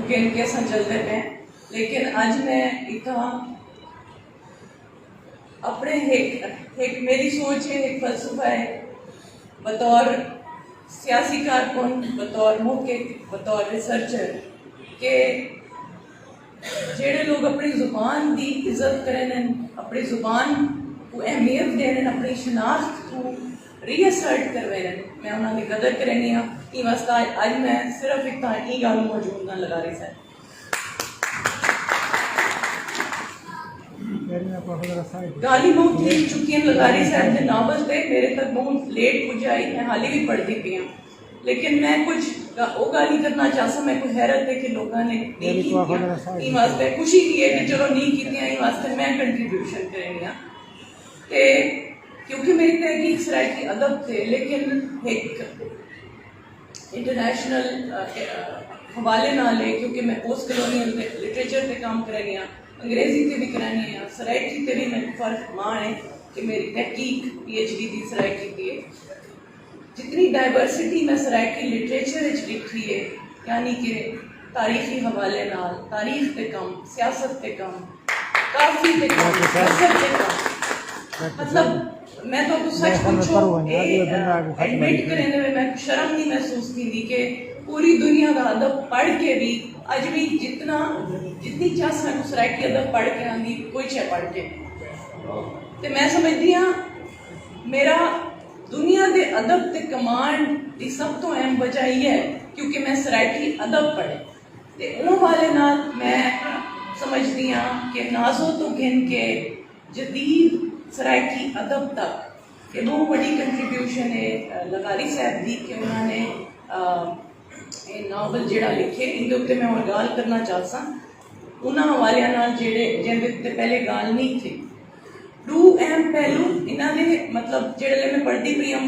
गिन के अस चलते पे, लेकिन अज मैं इतना अपने एक मेरी सोच है, एक फलसफा है बतौर सियासी कारकुन, बतौर मुहक्किक, बतौर रिसर्चर के जेड़े लोग अपनी जुबान की इज्जत करें, अपनी जुबान को अहमियत देने, अपनी शनाख्त को रीअसर्ट करवे, मैं उन्होंने कदर करनी हाँ। ये वास्ता अज मैं सिर्फ एक गल मौजूद ना लगा रही सर। गाली बहुत लिख चुकी हैं लगारी साहब के नावल से, मेरे तक बहुत लेट पुज आई, मैं हाली भी पढ़ती पी हाँ, लेकिन मैं कुछ वो गाली करना चाहता, मैं कोई हैरत है कि लोगों ने नहीं की वास्ते खुशी की है कि चलो नहीं की वास्ते मैं कंट्रीब्यूशन करनी हाँ। तो क्योंकि मेरी तहकीक सराइकी अदब थे, लेकिन एक इंटरनेशनल हवाले नाल है, क्योंकि मैं पोस्ट कलोनियल लिटरेचर से काम करनी हाँ, अंग्रेजी से भी करानी है, सराइकी से भी मैं फर्क मान है कि मेरी तहकीक PhD की सराइकी की है। जितनी डाइवर्सिटी मैं सराइकी लिटरेचर लिखी है, यानी कि तारीखी हवाले नाल, तारीख के कम, सियासत के कम, काफी के कम, सियासत के कम, मतलब मैं तो कुछ सच पूछो एडमिट करने में मैं शर्म नहीं महसूस की कि पूरी दुनिया का अदब पढ़ के भी अज भी जितनी चाह मैं सराइकी अदब पढ़ के आँदी कोई शे पढ़ के, तो मैं समझती हाँ मेरा दुनिया के अदब के कमांड की सब तो अहम वजह यह है क्योंकि मैं सराइकी अदब पढ़े, तो उन वाले नाल मैं समझती हाँ कि नाजो तो गिन के जदीद सराइकी अदब तक ये बहुत बड़ी कंट्रीब्यूशन है लगारी साहब की कि उन्होंने नावल जोड़ा लिखे, इनके उत्ते मैं और गाल करना चाहता उन्होंने हवाले नाल जेड़े जिनके उत्ते पहले गाल नहीं थी। दो अहम पहलू इन्होंने मतलब जेड़े मैं पढ़ती पी हम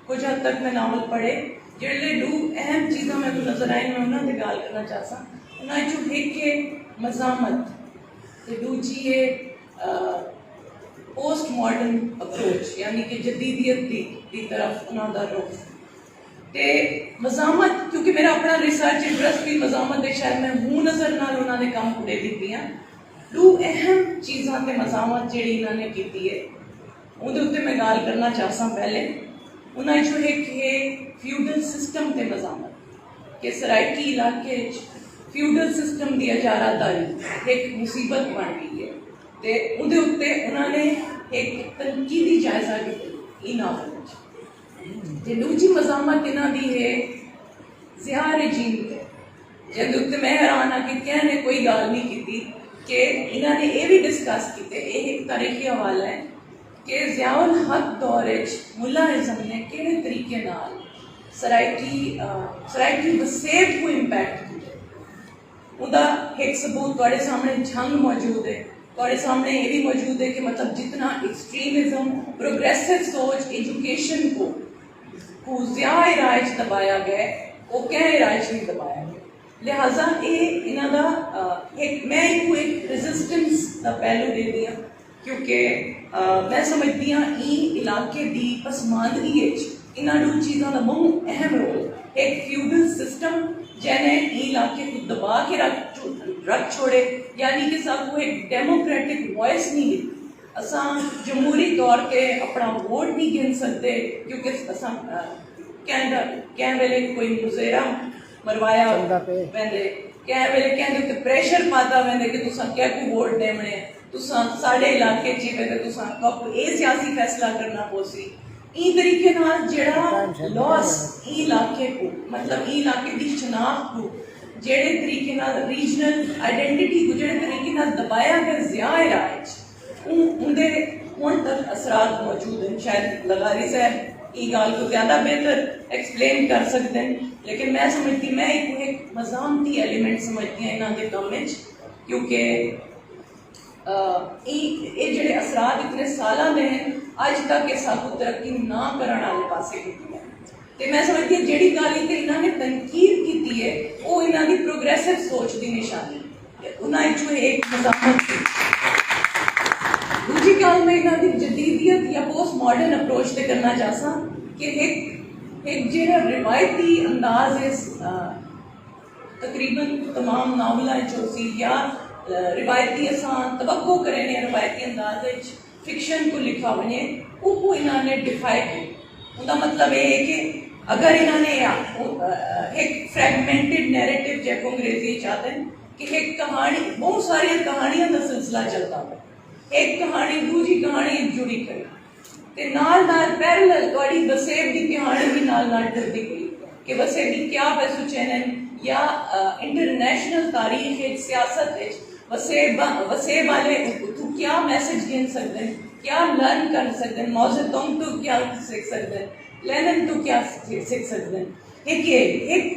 कुछ हद तक मैं नावल पढ़े, जेड़े दो अहम चीज़ा मैं को नजर आई, मैं उन्होंने गाल करना चाहता। उन्होंने जो एक है मजामत, तो दूजी है पोस्ट मॉडर्न अप्रोच, यानी कि जदीदियत की तरफ उन्होंने रुख। तो मजामत क्योंकि मेरा अपना रिसर्च इंटरस्ट भी मजामत है, शायद मैं मुँह नज़र नाल उन्होंने काम पूरे दी हाँ। दो अहम चीज़ों से मजामत जी इन्होंने की है उहदे उत्ते मैं गाल करना चाहता। पहले उन्हें जो एक है फ्यूडल सिस्टम के मजामत कि सराइकी इलाके फ्यूडल सिस्टम की इजारादारी एक मुसीबत बन गई है, तो उहदे उत्ते उन्होंने एक तनकीदी जायजा की नावल। तो दूजी मजामत इन्हों की है ज़िया रजीम के, जिहदे उत्ते मैं हैरान हाँ कि क्या ने कोई गाल नहीं की कि इन्होंने ये भी डिस्कस किए, एक तारीखी हवाला है कि ज़ियाउल हक दौर मुला इज़म ने किहड़े तरीके नाल सराइकी वसेब को इंपैक्ट किया। उदा एक सबूत तुहाडे सामने जंग मौजूद है, तुहाडे सामने ये भी मौजूद है कि मतलब जितना एक्सट्रीमिज्म, प्रोग्रेसिव सोच, एजुकेशन को ज़िया राज दबाया गया, वो क्या राज नहीं दबाया गया। लिहाजा ये इन्हों का एक मैं एक रेजिस्टेंस का पहलू दे दिया, क्योंकि मैं समझती हाँ ई इलाके की पसमानदगी इन्होंने दो चीज़ों का बहुत अहम रोल, एक फ्यूडल सिस्टम जिन्हें इलाके को दबा के रख छोड़े, यानी कि सबको एक डेमोक्रेटिक वॉइस नहीं दी। असा जमहूरी तौर के अपना वोट नहीं गिन सकते क्योंकि असा क्या वेले कोई मुजेरा मरवाया वेंदे, क्या वेले कहते प्रेशर पाता वेंदे कि तुसा क्या को वोट देने, तुसा साढ़े इलाके च वे तुसा कब ये सियासी फैसला करना पोसी। ई तरीके नाल जेड़ा लॉस ई इलाके को मतलब ई इलाके की शनाख्त को जेड़े तरीके नाल रीजनल आइडेंटिटी को जेड़े तरीके नाल दबाया गया ज़िया राज उनके हुण तक असरात मौजूद हैं। शायद लगारी साहब ये गाल को ज़्यादा बेहतर एक्सप्लेन कर सकते हैं, लेकिन मैं समझती मैं एक मजामती एलिमेंट समझती हाँ इन्हों के कम क्योंकि ये जेडे असरात इतने सालों के हैं अज तक ये साकू तरक्की ना करने वाले पासे की है। तो मैं समझती हूँ जी गल तो इन्होंने तनकीद की है वो इन्हों की प्रोग्रेसिव सोच की निशानी उन्होंने एक मजामत की। दूजी गल मैं इन्हों की जदीदियत या पोस्ट मॉडर्न अप्रोच से करना चाहता कि एक जो रिवायती अंदाज है तकरीबन तमाम नावलों सी या रिवायती असां तवक्को करें रिवायती अंदाज फिक्शन को लिखा वने वो इन्होंने डिफाई किया। उनका मतलब ये है कि अगर इन्होंने एक फ्रैगमेंटेड नैरेटिव जैको अंग्रेजी चाहते हैं कि एक कहानी बहुत सारी कहानियों का सिलसिला चलता है, एक कहानी दूसरी कहानी जुड़ी करी ते नाल पैरेलल थोड़ी वसेब की कहानी भी नाल चलती गई कि वसेबी क्या पैसो चैनन या इंटरनेशनल तारीख सियासत वसेब वाले तू क्या मैसेज गिन सकते हैं, क्या लर्न कर सकते हैं, मौजे तुम तो क्या सीख सकते हैं, लेनिन तो क्या सीख सकते हैं। एक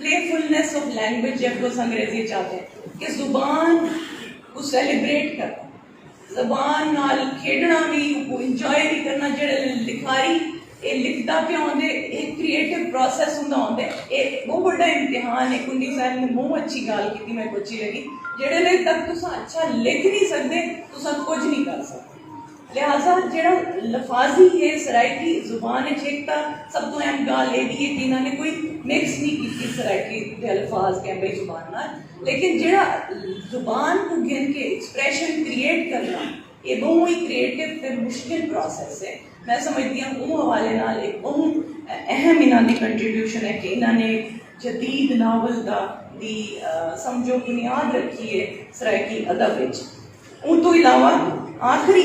प्लेफुलनेस ऑफ लैंग्वेज जब अंग्रेजी चाहते हैं कि जुबान को सेलिब्रेट करना, जबान नाल खेडना भी इंजॉय भी करना, जेड़े लिखारी ये लिखता पे आते एक क्रिएटिव प्रोसैस होंदा होंदे बहुत बड़ा इम्तिहान है। कुंडी साहब ने बहुत अच्छी गाल की, मैं को अच्छी लगी, जेड़े ले तक तुसा अच्छा लिख नहीं सकते तुसा कुछ नहीं कर सकते। लिहाजा जेड़ा लफाजी है सराइकी जुबान एकता सब तो अहम गाल ये भी है कि इन्होंने कोई मिक्स नहीं की सराइकी के अल्फाज कैंबई जुबान नाल, लेकिन जेड़ा जुबान को गिन के एक्सप्रैशन क्रिएट करना ये बहुत ही क्रिएटिव फिर मुश्किल प्रोसैस है। मैं समझती हूँ वो हवाले नाल एक बहुत अहम इन्होंने कंट्रीब्यूशन है कि इन्होंने जदीद नावल का दी समझो बुनियाद रखी है सराइकी अदब विच। उन तो इलावा आखिरी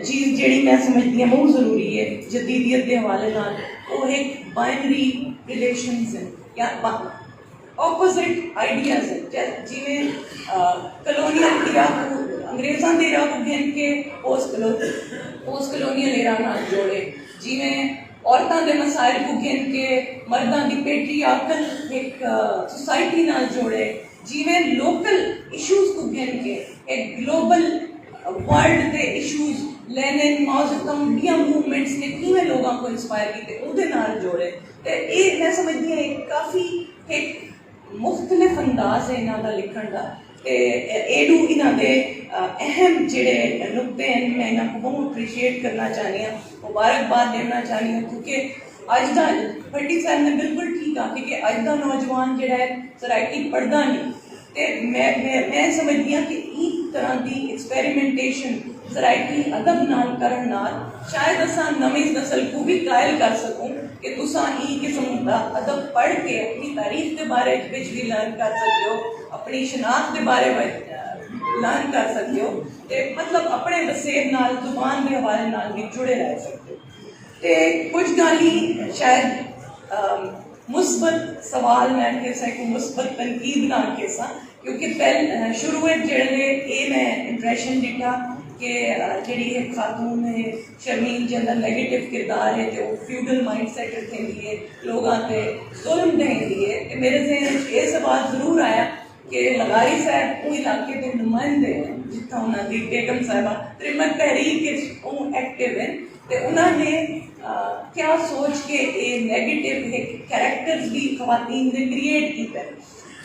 चीज़ जी मैं समझती हूँ बहुत ज़रूरी है जदीदियत के हवाले नाल वो एक बाइनरी रिलेशंस है या ऑपोजिट आइडियाज़ है। जिमें कलोनियल इरा को अंग्रेज़ों के इरा को गिन के पोस्ट कलोनियल इरा नाल जोड़े, जिमें औरतों के मसाइल को गिन के मर्दों की पेट्रियार्कल एक सोसाइटी नाल जोड़े, जिमें लोकल इशूज़ को गिन के एक ग्लोबल वर्ल्ड के इशूज़ लेनिन माओज़ेतुंग इंडिया मूवमेंट्स ने किमें लोगों को इंस्पायर किए उहदे नाल जोड़े। तो ये मैं समझती हूँ एक काफ़ी एक मुख्तलिफ अंदाज है इन्हों का लिखण का। एडू इन्हों के अहम जेडे नुकते हैं मैं इन्हों को बहुत अप्रीशिएट करना चाहनी हूँ, मुबारकबाद देना चाहनी हूँ, क्योंकि अज का भट्टी साहब ने बिल्कुल ठीक आखी कि अज का नौजवान जोड़ा है सराइकी पढ़ता नहीं। तो मैं समझती हूँ कि इस तरह की एक्सपेरिमेंटेशन सराइकी अदब नाल करन नाल शायद असा नवी नस्ल को भी कायल कर सकूँ कि तुसा ई किस्म का अदब पढ़ के अपनी तारीख के बारे में भी लर्न कर सकते हो, अपनी शनाख्त के बारे में लर्न कर सकते हो, मतलब अपने वसेब नाल जुबान के हवाले नाल भी जुड़े रह सकते हो। तो कुछ गाली शायद मुस्बत सवाल मैं कैसा को मुस्बत तनकीद ना कैसा, क्योंकि पहले शुरू में जेड़े ये मैं इंप्रेशन दिखा कि जी एक खातून है शर्मीन के अंदर नेगेटिव किरदार है तो फ्यूडल माइंड सैट रखेंदी है लोगों से जुल्म देंदी है। तो मेरे जहन ये सवाल जरूर आया कि लगारी साहब वो इलाके के नुमाइंदे हैं जितना उन्होंने बेगम साहबा त्रिमत तहरीक एक्टिव है, तो उन्होंने क्या सोच के ये नेगेटिव कैरेक्टर्स भी खवातीन ने क्रिएट किया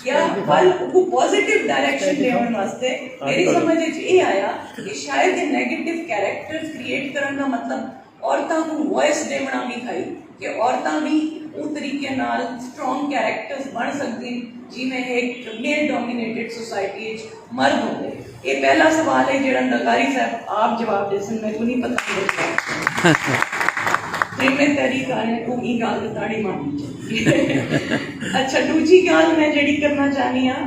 या बल को पॉजिटिव डायरेक्शन देने वास्ते मेरी समझ ये आया कि शायद ये नेगेटिव कैरेक्टर्स क्रिएट करने का मतलब औरतों को वॉइस देना भी है कि औरतां भी उस तरीके नाल स्ट्रॉन्ग कैरेक्टर्स बन सकती जिमें एक मेल डोमिनेटेड सोसाइटी मर्द होंगे। ये पहला सवाल है जो नगारी साहब आप जवाब दे सन, मैं को नहीं पता में तरीक आने को ही गाल ताड़ी मानी। अच्छा दूजी गाल मैं जड़ी करना चाहनी हाँ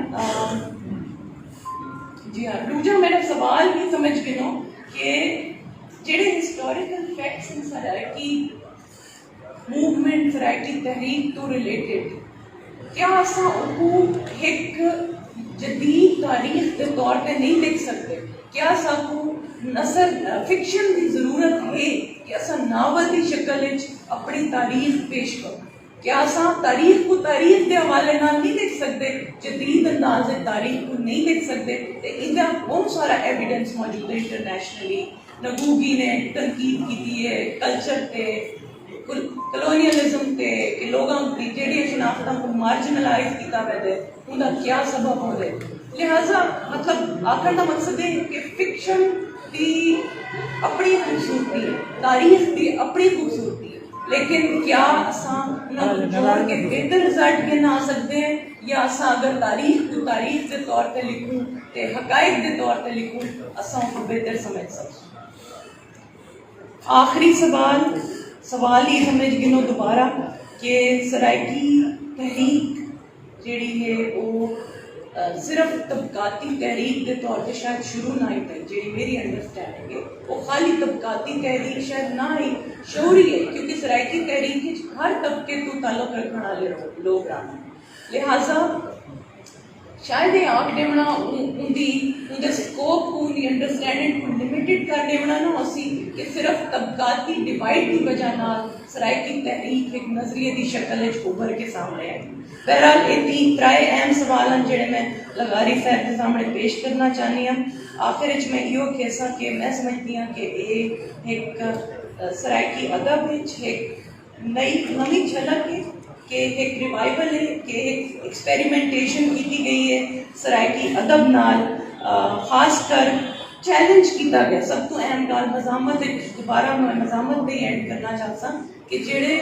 जी हाँ दूजा मेरा सवाल भी समझ गिनो कि जेडे historical facts in Saraiki movement Saraiki तहरीक तो रिलेटेड क्या असा एक जदीद तारीख के तौर पे नहीं लिख सकते, क्या साकू नसर फिक्शन की जरूरत है कि असा नावल की शक्ल अपनी तारीख पेश करो, क्या असा तारीख को तारीख के हवाले नाल नहीं लिख सकते, जदीद अंदाज तारीख को नहीं लिख सकते। तो इनका बहुत सारा एविडेंस मौजूद है इंटरनेशनली। नगूगी ने तनकीद की है कल्चर पे कलोनियलिज्म पे कि लोगों की जेडी शनाख्त को मार्जिनलाइज किया वैसे उनका क्या सबब हो रहे। लिहाजा मतलब आखिर का मकसद है कि फिक्शन की अपनी खूबसूरती है, तारीख की अपनी खूबसूरती है, लेकिन क्या असां उन्हें जोड़ के बेहतर रिजल्ट के ना सकते हैं, या असां अगर तारीख को तारीख के तौर पर लिखूं तो हकाइक के तौर पर लिखूं, असां उनको बेहतर समझ सकते। आखिरी सवाल ही समझ गिनो दोबारा कि सराइकी तहरीक जी है वो सिर्फ तबकाती तहरीक के तौर पर शायद शुरू ना ही थी, जी मेरी अंडरस्टैंडिंग है वो खाली तबकाती तहरीक शायद ना ही शौरी है, क्योंकि सराइकी तहरीक हर तबके को ताल्लुक रखने वाले लोग रहा, लिहाजा शायद ये आख देवना उनके स्कोप को उनकी अंडरस्टैंडिंग को लिमिटेड कर देवना ना उसी कि सिर्फ तबकाती डिवाइड की वजह ना सराइकी तहरीक एक नजरिए की शक्ल उभर के सामने है। बहरहाल ये तीन त्राए अहम सवाल हैं जिहड़े मैं लगारी साहब के सामने पेश करना चाहनी हाँ। आखिर मैं इहो कह कि मैं समझती हाँ कि ये एक सराइकी अदब एक नवी झलक है कि एक रिवाइवल है कि एक एक्सपेरिमेंटेशन की गई है सराइकी अदब नाल, खासकर चैलेंज किया गया। सब तो अहम गाल मजामत दोबारा मैं मजामत पे एंड करना चाहता कि जेड़े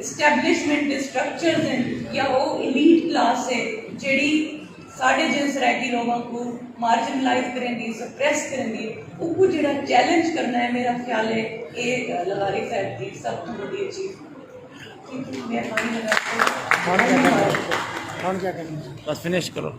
इस्टेब्लिशमेंट स्ट्रक्चर्स हैं या वो इलीट क्लास है जेड़ी साढ़े जिन सराइकी लोगों को मार्जिनलाइज करेंगी, सप्रेस करेंगी, उनको जेड़ा चैलेंज करना है, मेरा ख्याल है ये लगारी साहब की सब तो बड़ी अचीवमेंट। मेहरबानी लगा बस फिनिश करो।